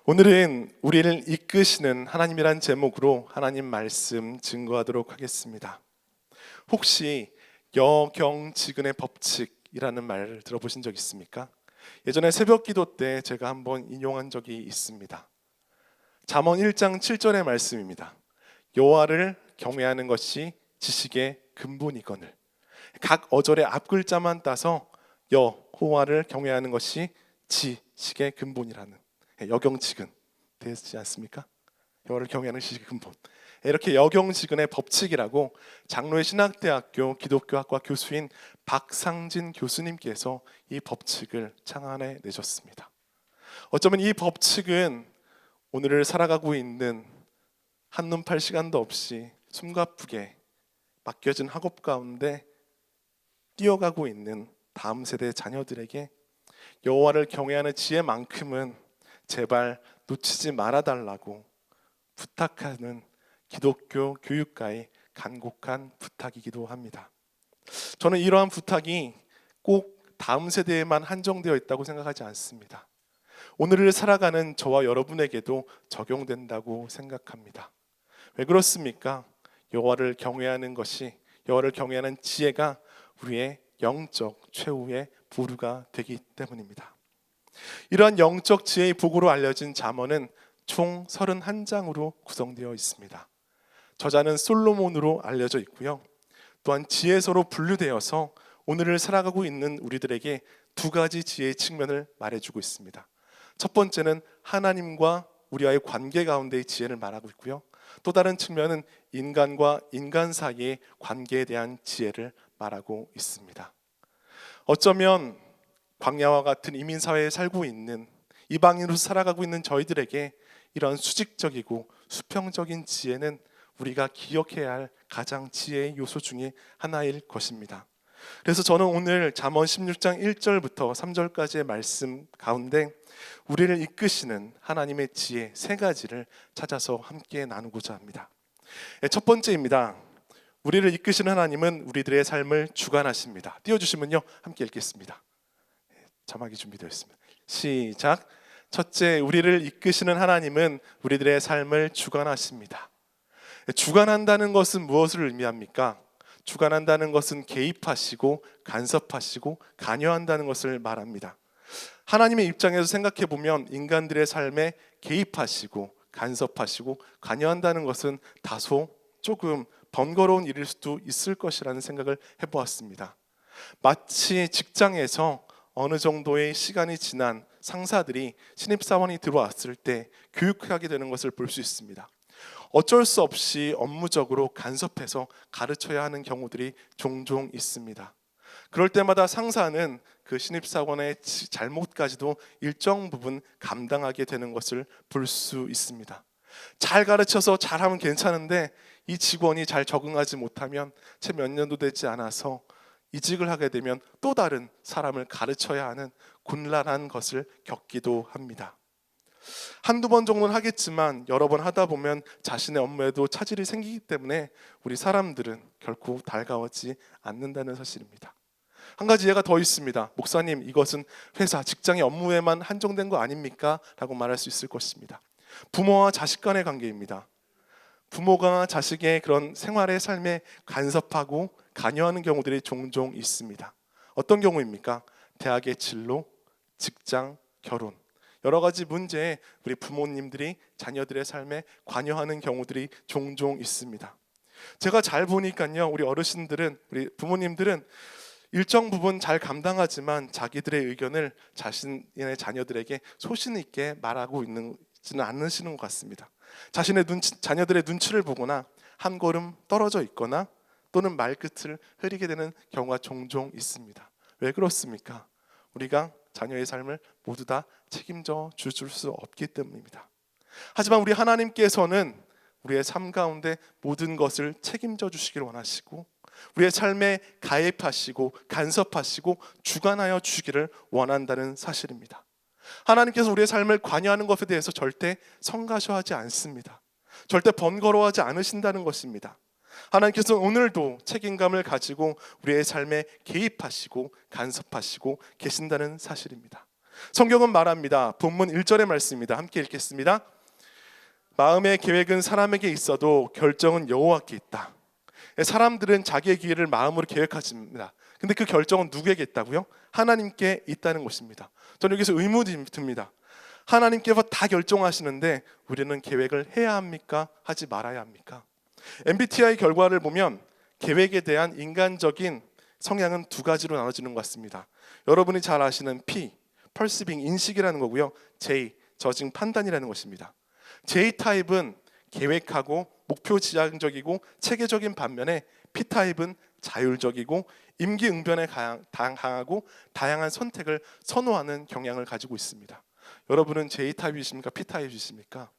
오늘은 우리를 이끄시는 하나님이란 제목으로 하나님 말씀 증거하도록 하겠습니다. 혹시 여경지근의 법칙이라는 말을 들어보신 적 있습니까? 예전에 새벽 기도 때 제가 한번 인용한 적이 있습니다. 잠언 1장 7절의 말씀입니다. 여호와를 경외하는 것이 지식의 근본이거늘. 각 어절의 앞글자만 따서 여호와를 경외하는 것이 지식의 근본이라는 여경지근 되지 않습니까? 여호와를 경외하는 지식의 근본. 이렇게 여경지근의 법칙이라고 장로의 신학대학교 기독교학과 교수인 박상진 교수님께서 이 법칙을 창안해 내셨습니다. 어쩌면 이 법칙은 오늘을 살아가고 있는 한눈 팔 시간도 없이 숨가쁘게 맡겨진 학업 가운데 뛰어가고 있는 다음 세대 자녀들에게 여호와를 경외하는 지혜만큼은 제발 놓치지 말아달라고 부탁하는 기독교 교육가의 간곡한 부탁이기도 합니다. 저는 이러한 부탁이 꼭 다음 세대에만 한정되어 있다고 생각하지 않습니다. 오늘을 살아가는 저와 여러분에게도 적용된다고 생각합니다. 왜 그렇습니까? 여호와를 경외하는 것이, 여호와를 경외하는 지혜가 우리의 영적 최후의 보루가 되기 때문입니다. 이러한 영적 지혜의 보고로 알려진 잠언은 총 31장으로 구성되어 있습니다. 저자는 솔로몬으로 알려져 있고요. 또한 지혜서로 분류되어서 오늘을 살아가고 있는 우리들에게 두 가지 지혜의 측면을 말해주고 있습니다. 첫 번째는 하나님과 우리와의 관계 가운데의 지혜를 말하고 있고요. 또 다른 측면은 인간과 인간 사이의 관계에 대한 지혜를 말하고 있습니다. 어쩌면 광야와 같은 이민사회에 살고 있는 이방인으로 살아가고 있는 저희들에게 이런 수직적이고 수평적인 지혜는 우리가 기억해야 할 가장 지혜의 요소 중에 하나일 것입니다. 그래서 저는 오늘 잠언 16장 1절부터 3절까지의 말씀 가운데 우리를 이끄시는 하나님의 지혜 세 가지를 찾아서 함께 나누고자 합니다. 첫 번째입니다. 우리를 이끄시는 하나님은 우리들의 삶을 주관하십니다. 띄워주시면요 함께 읽겠습니다. 자막이 준비되어 있습니다. 시작. 첫째, 우리를 이끄시는 하나님은 우리들의 삶을 주관하십니다. 주관한다는 것은 무엇을 의미합니까? 주관한다는 것은 개입하시고 간섭하시고 관여한다는 것을 말합니다. 하나님의 입장에서 생각해 보면 인간들의 삶에 개입하시고 간섭하시고 관여한다는 것은 다소 조금 번거로운 일일 수도 있을 것이라는 생각을 해보았습니다. 마치 직장에서 어느 정도의 시간이 지난 상사들이 신입사원이 들어왔을 때 교육하게 되는 것을 볼 수 있습니다. 어쩔 수 없이 업무적으로 간섭해서 가르쳐야 하는 경우들이 종종 있습니다. 그럴 때마다 상사는 그 신입사원의 잘못까지도 일정 부분 감당하게 되는 것을 볼 수 있습니다. 잘 가르쳐서 잘하면 괜찮은데 이 직원이 잘 적응하지 못하면 채 몇 년도 되지 않아서 이직을 하게 되면 또 다른 사람을 가르쳐야 하는 곤란한 것을 겪기도 합니다. 한두 번 정도는 하겠지만 여러 번 하다 보면 자신의 업무에도 차질이 생기기 때문에 우리 사람들은 결코 달가워지 않는다는 사실입니다. 한 가지 예가 더 있습니다. 목사님, 이것은 회사, 직장의 업무에만 한정된 거 아닙니까? 라고 말할 수 있을 것입니다. 부모와 자식 간의 관계입니다. 부모가 자식의 그런 생활의 삶에 간섭하고 관여하는 경우들이 종종 있습니다. 어떤 경우입니까? 대학의 진로, 직장, 결혼, 여러 가지 문제에 우리 부모님들이 자녀들의 삶에 관여하는 경우들이 종종 있습니다. 제가 잘 보니까요, 우리 어르신들은, 우리 부모님들은 일정 부분 잘 감당하지만 자기들의 의견을 자신의 자녀들에게 소신 있게 말하고 있지는 않으시는 것 같습니다. 자녀들의 눈치를 보거나 한 걸음 떨어져 있거나 또는 말끝을 흐리게 되는 경우가 종종 있습니다. 왜 그렇습니까? 우리가 자녀의 삶을 모두 다 책임져 줄 수 없기 때문입니다. 하지만 우리 하나님께서는 우리의 삶 가운데 모든 것을 책임져 주시기를 원하시고 우리의 삶에 가입하시고 간섭하시고 주관하여 주기를 원한다는 사실입니다. 하나님께서 우리의 삶을 관여하는 것에 대해서 절대 성가셔하지 않습니다. 절대 번거로워하지 않으신다는 것입니다. 하나님께서 오늘도 책임감을 가지고 우리의 삶에 개입하시고 간섭하시고 계신다는 사실입니다. 성경은 말합니다. 본문 1절의 말씀입니다. 함께 읽겠습니다. 마음의 계획은 사람에게 있어도 결정은 여호와께 있다. 사람들은 자기의 기회를 마음으로 계획하십니다. 근데 그 결정은 누구에게 있다고요? 하나님께 있다는 것입니다. 저는 여기서 의문이 듭니다. 하나님께서 다 결정하시는데 우리는 계획을 해야 합니까? 하지 말아야 합니까? MBTI 결과를 보면 계획에 대한 인간적인 성향은 두 가지로 나눠지는 것 같습니다. 여러분이 잘 아시는 P, perceiving, 인식이라는 거고요. J, 저징, 판단이라는 것입니다. J타입은 계획하고 목표 지향적이고 체계적인 반면에 P타입은 자율적이고 임기응변에 강하고 다양한 선택을 선호하는 경향을 가지고 있습니다. 여러분은 J타입이십니까? P타입이십니까?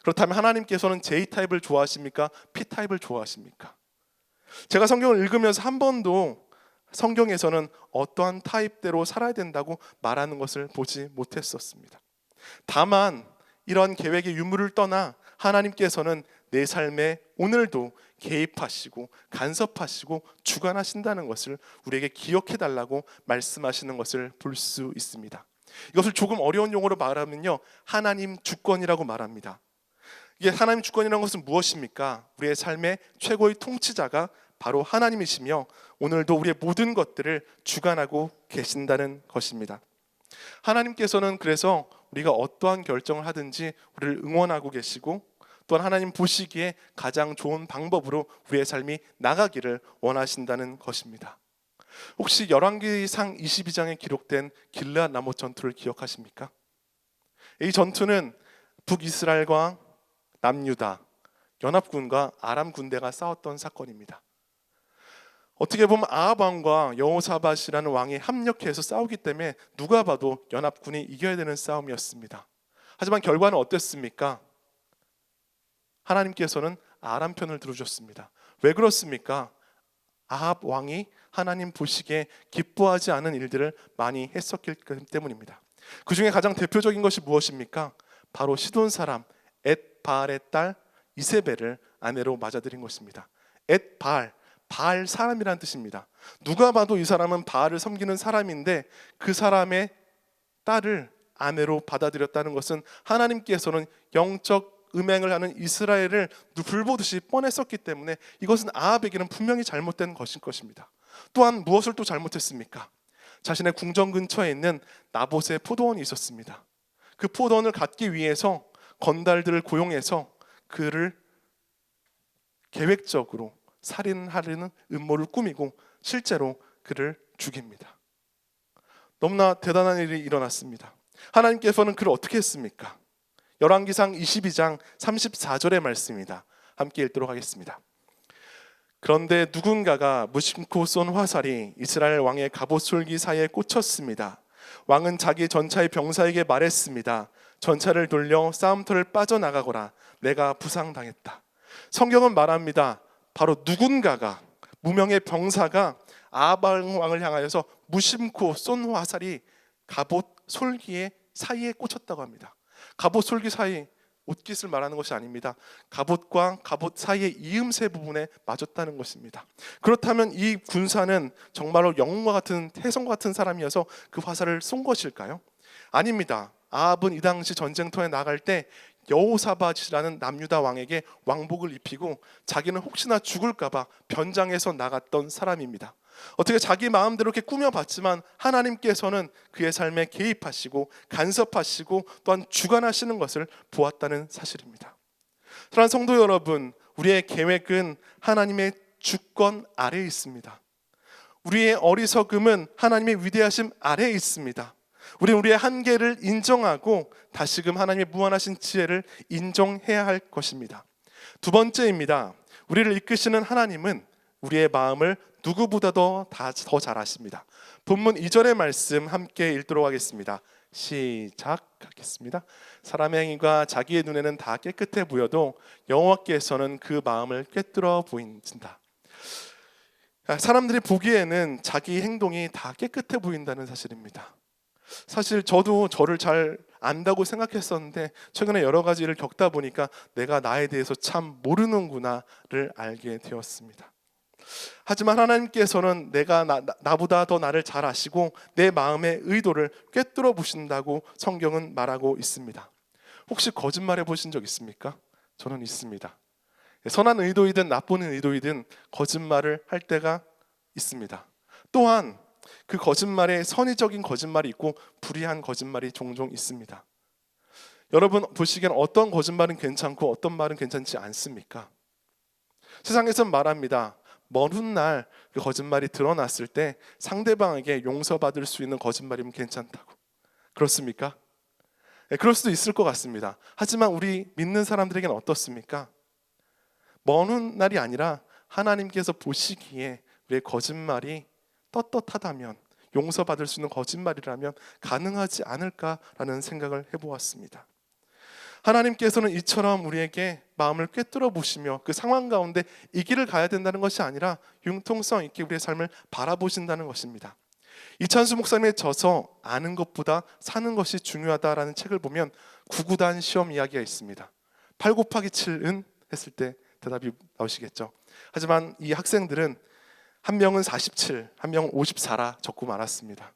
그렇다면 하나님께서는 J타입을 좋아하십니까? P타입을 좋아하십니까? 제가 성경을 읽으면서 한 번도 성경에서는 어떠한 타입대로 살아야 된다고 말하는 것을 보지 못했었습니다. 다만 이런 계획의 유무를 떠나 하나님께서는 내 삶에 오늘도 개입하시고 간섭하시고 주관하신다는 것을 우리에게 기억해 달라고 말씀하시는 것을 볼 수 있습니다. 이것을 조금 어려운 용어로 말하면요, 하나님 주권이라고 말합니다. 이게 하나님 주권이라는 것은 무엇입니까? 우리의 삶의 최고의 통치자가 바로 하나님이시며 오늘도 우리의 모든 것들을 주관하고 계신다는 것입니다. 하나님께서는 그래서 우리가 어떠한 결정을 하든지 우리를 응원하고 계시고 또한 하나님 보시기에 가장 좋은 방법으로 우리의 삶이 나가기를 원하신다는 것입니다. 혹시 열왕기상 22장에 기록된 길르앗 라못 전투를 기억하십니까? 이 전투는 북이스라엘과 남유다 연합군과 아람 군대가 싸웠던 사건입니다. 어떻게 보면 아합 왕과 여호사밧이라는 왕이 합력해서 싸우기 때문에 누가 봐도 연합군이 이겨야 되는 싸움이었습니다. 하지만 결과는 어땠습니까? 하나님께서는 아람 편을 들어주셨습니다. 왜 그렇습니까? 아합 왕이 하나님 보시기에 기뻐하지 않은 일들을 많이 했었기 때문입니다. 그 중에 가장 대표적인 것이 무엇입니까? 바로 시돈 사람 엣바알의 딸 이세벨을 아내로 맞아들인 것입니다. 엣바알, 바알 사람이라는 뜻입니다. 누가 봐도 이 사람은 바알을 섬기는 사람인데 그 사람의 딸을 아내로 받아들였다는 것은 하나님께서는 영적 음행을 하는 이스라엘을 불보듯이 뻔했었기 때문에 이것은 아합에게는 분명히 잘못된 것일 것입니다. 또한 무엇을 또 잘못했습니까? 자신의 궁전 근처에 있는 나봇의 포도원이 있었습니다. 그 포도원을 갖기 위해서 건달들을 고용해서 그를 계획적으로 살인하려는 음모를 꾸미고 실제로 그를 죽입니다. 너무나 대단한 일이 일어났습니다. 하나님께서는 그를 어떻게 했습니까? 열왕기상 22장 34절의 말씀입니다. 함께 읽도록 하겠습니다. 그런데 누군가가 무심코 쏜 화살이 이스라엘 왕의 갑옷 솔기 사이에 꽂혔습니다. 왕은 자기 전차의 병사에게 말했습니다. 전차를 돌려 싸움터를 빠져나가거라. 내가 부상당했다. 성경은 말합니다. 바로 누군가가, 무명의 병사가 아합 왕을 향하여서 무심코 쏜 화살이 갑옷 솔기의 사이에 꽂혔다고 합니다. 갑옷 솔기 사이, 옷깃을 말하는 것이 아닙니다. 갑옷과 갑옷 사이의 이음새 부분에 맞았다는 것입니다. 그렇다면 이 군사는 정말로 영웅과 같은 태성과 같은 사람이어서 그 화살을 쏜 것일까요? 아닙니다. 아합은 이 당시 전쟁터에 나갈 때 여호사밧이라는 남유다 왕에게 왕복을 입히고 자기는 혹시나 죽을까 봐 변장해서 나갔던 사람입니다. 어떻게 자기 마음대로 이렇게 꾸며봤지만 하나님께서는 그의 삶에 개입하시고 간섭하시고 또한 주관하시는 것을 보았다는 사실입니다. 사랑하는 성도 여러분, 우리의 계획은 하나님의 주권 아래에 있습니다. 우리의 어리석음은 하나님의 위대하심 아래에 있습니다. 우리는 우리의 한계를 인정하고 다시금 하나님의 무한하신 지혜를 인정해야 할 것입니다. 두 번째입니다. 우리를 이끄시는 하나님은 우리의 마음을 누구보다도 더 잘 아십니다. 본문 2절의 말씀 함께 읽도록 하겠습니다. 시작하겠습니다. 사람의 행위가 자기의 눈에는 다 깨끗해 보여도 여호와께서는 그 마음을 꿰뚫어 보인다. 사람들이 보기에는 자기 행동이 다 깨끗해 보인다는 사실입니다. 사실 저도 저를 잘 안다고 생각했었는데 최근에 여러 가지 일을 겪다 보니까 내가 나에 대해서 참 모르는구나를 알게 되었습니다. 하지만 하나님께서는 나보다 더 나를 잘 아시고 내 마음의 의도를 꿰뚫어 보신다고 성경은 말하고 있습니다. 혹시 거짓말해 보신 적 있습니까? 저는 있습니다. 선한 의도이든 나쁜 의도이든 거짓말을 할 때가 있습니다. 또한 그 거짓말에 선의적인 거짓말이 있고 불의한 거짓말이 종종 있습니다. 여러분 보시기엔 어떤 거짓말은 괜찮고 어떤 말은 괜찮지 않습니까? 세상에선 말합니다. 먼 훗날 그 거짓말이 드러났을 때 상대방에게 용서받을 수 있는 거짓말이면 괜찮다고. 그렇습니까? 네, 그럴 수도 있을 것 같습니다. 하지만 우리 믿는 사람들에게는 어떻습니까? 먼 훗날이 아니라 하나님께서 보시기에 우리의 거짓말이 떳떳하다면, 용서받을 수 있는 거짓말이라면 가능하지 않을까라는 생각을 해보았습니다. 하나님께서는 이처럼 우리에게 마음을 꿰뚫어 보시며 그 상황 가운데 이 길을 가야 된다는 것이 아니라 융통성 있게 우리의 삶을 바라보신다는 것입니다. 이찬수 목사님의 저서 아는 것보다 사는 것이 중요하다라는 책을 보면 구구단 시험 이야기가 있습니다. 8 곱하기 7은 했을 때 대답이 나오시겠죠. 하지만 이 학생들은 한 명은 47, 한 명은 54라 적고 말았습니다.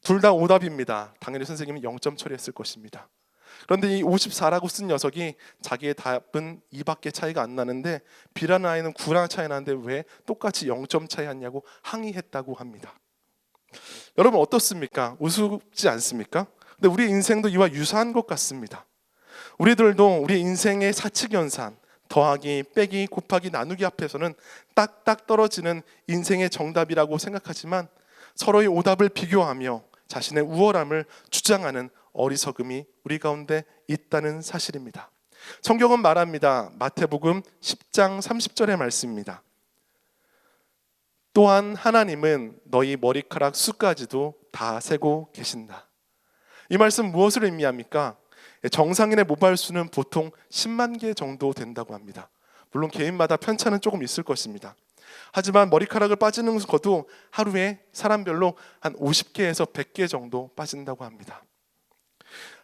둘 다 오답입니다. 당연히 선생님은 0점 처리했을 것입니다. 그런데 이 54라고 쓴 녀석이 자기의 답은 2밖에 차이가 안 나는데 B라는 아이는 9랑 차이 나는데 왜 똑같이 0점 차이 하냐고 항의했다고 합니다. 여러분 어떻습니까? 우습지 않습니까? 근데 우리 인생도 이와 유사한 것 같습니다. 우리들도 우리 인생의 사칙연산, 더하기, 빼기, 곱하기, 나누기 앞에서는 딱딱 떨어지는 인생의 정답이라고 생각하지만 서로의 오답을 비교하며 자신의 우월함을 주장하는 어리석음이 우리 가운데 있다는 사실입니다. 성경은 말합니다. 마태복음 10장 30절의 말씀입니다. 또한 하나님은 너희 머리카락 수까지도 다 세고 계신다. 이 말씀 무엇을 의미합니까? 정상인의 모발수는 보통 10만 개 정도 된다고 합니다. 물론 개인마다 편차는 조금 있을 것입니다. 하지만 머리카락을 빠지는 것도 하루에 사람별로 한 50개에서 100개 정도 빠진다고 합니다.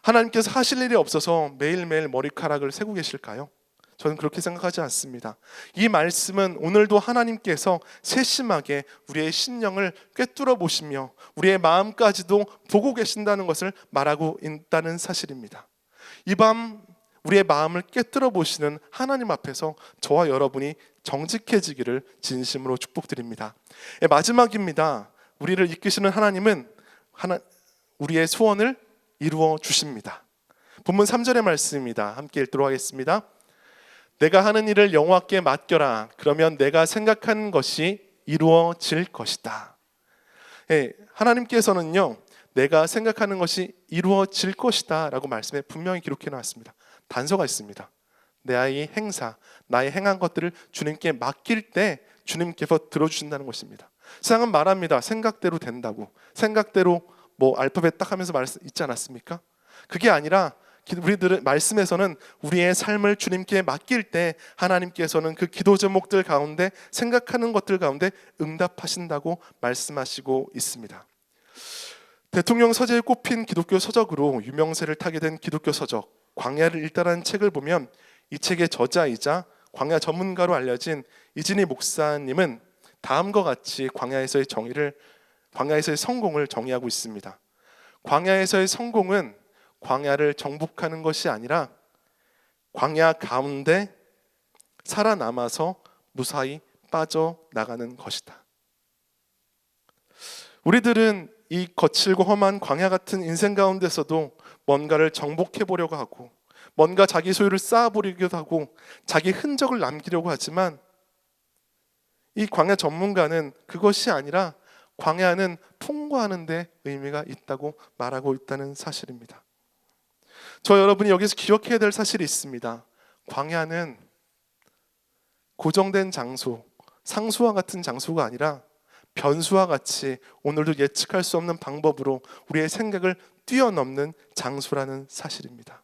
하나님께서 하실 일이 없어서 매일매일 머리카락을 세고 계실까요? 저는 그렇게 생각하지 않습니다. 이 말씀은 오늘도 하나님께서 세심하게 우리의 심령을 꿰뚫어 보시며 우리의 마음까지도 보고 계신다는 것을 말하고 있다는 사실입니다. 이 밤 우리의 마음을 꿰뚫어 보시는 하나님 앞에서 저와 여러분이 정직해지기를 진심으로 축복드립니다. 마지막입니다. 우리를 이끄시는 하나님은 우리의 소원을 이루어 주십니다. 본문 3절의 말씀입니다. 함께 읽도록 하겠습니다. 내가 하는 일을 여호와께 맡겨라. 그러면 내가 생각한 것이 이루어질 것이다. 하나님께서는요, 내가 생각하는 것이 이루어질 것이다 라고 말씀에 분명히 기록해 놨습니다. 단서가 있습니다. 나의 행사, 나의 행한 것들을 주님께 맡길 때 주님께서 들어주신다는 것입니다. 세상은 말합니다. 생각대로 된다고. 생각대로 알파벳 딱 하면서 있지 않았습니까? 그게 아니라 우리들은 말씀에서는 우리의 삶을 주님께 맡길 때 하나님께서는 그 기도 제목들 가운데 생각하는 것들 가운데 응답하신다고 말씀하시고 있습니다. 대통령 서재에 꼽힌 기독교 서적으로 유명세를 타게 된 기독교 서적 광야를 읽다라는 책을 보면 이 책의 저자이자 광야 전문가로 알려진 이진희 목사님은 다음과 같이 광야에서의 성공을 정의하고 있습니다. 광야에서의 성공은 광야를 정복하는 것이 아니라 광야 가운데 살아남아서 무사히 빠져나가는 것이다. 우리들은 이 거칠고 험한 광야 같은 인생 가운데서도 뭔가를 정복해 보려고 하고 뭔가 자기 소유를 쌓아보려고 하고 자기 흔적을 남기려고 하지만 이 광야 전문가는 그것이 아니라 광야는 통과하는 데 의미가 있다고 말하고 있다는 사실입니다. 저 여러분이 여기서 기억해야 될 사실이 있습니다. 광야는 고정된 장소, 상수와 같은 장소가 아니라 변수와 같이 오늘도 예측할 수 없는 방법으로 우리의 생각을 뛰어넘는 장소라는 사실입니다.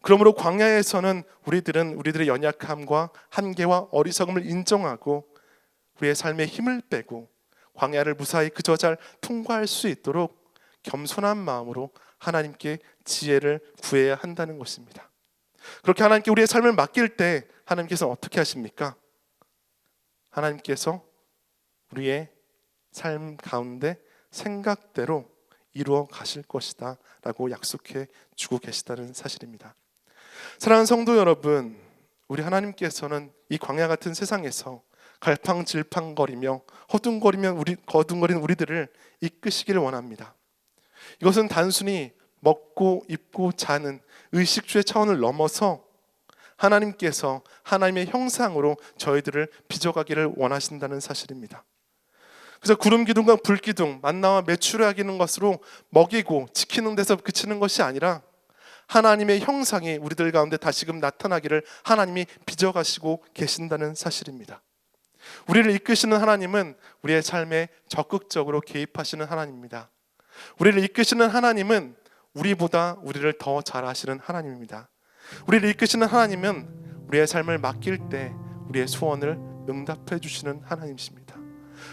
그러므로 광야에서는 우리들의 연약함과 한계와 어리석음을 인정하고 우리의 삶에 힘을 빼고 광야를 무사히 그저 잘 통과할 수 있도록 겸손한 마음으로 하나님께 지혜를 구해야 한다는 것입니다. 그렇게 하나님께 우리의 삶을 맡길 때 하나님께서는 어떻게 하십니까? 하나님께서 우리의 삶 가운데 생각대로 이루어 가실 것이다 라고 약속해 주고 계시다는 사실입니다. 사랑하는 성도 여러분, 우리 하나님께서는 이 광야 같은 세상에서 갈팡질팡거리며 거둥거리는 우리들을 이끄시기를 원합니다. 이것은 단순히 먹고 입고 자는 의식주의 차원을 넘어서 하나님께서 하나님의 형상으로 저희들을 빚어가기를 원하신다는 사실입니다. 그래서 구름 기둥과 불 기둥, 만나와 메추라 하기는 것으로 먹이고 지키는 데서 그치는 것이 아니라 하나님의 형상이 우리들 가운데 다시금 나타나기를 하나님이 빚어가시고 계신다는 사실입니다. 우리를 이끄시는 하나님은 우리의 삶에 적극적으로 개입하시는 하나님입니다. 우리를 이끄시는 하나님은 우리보다 우리를 더 잘 아시는 하나님입니다. 우리를 이끄시는 하나님은 우리의 삶을 맡길 때 우리의 소원을 응답해 주시는 하나님이십니다.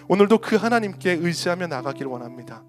오늘도 그 하나님께 의지하며 나가기를 원합니다.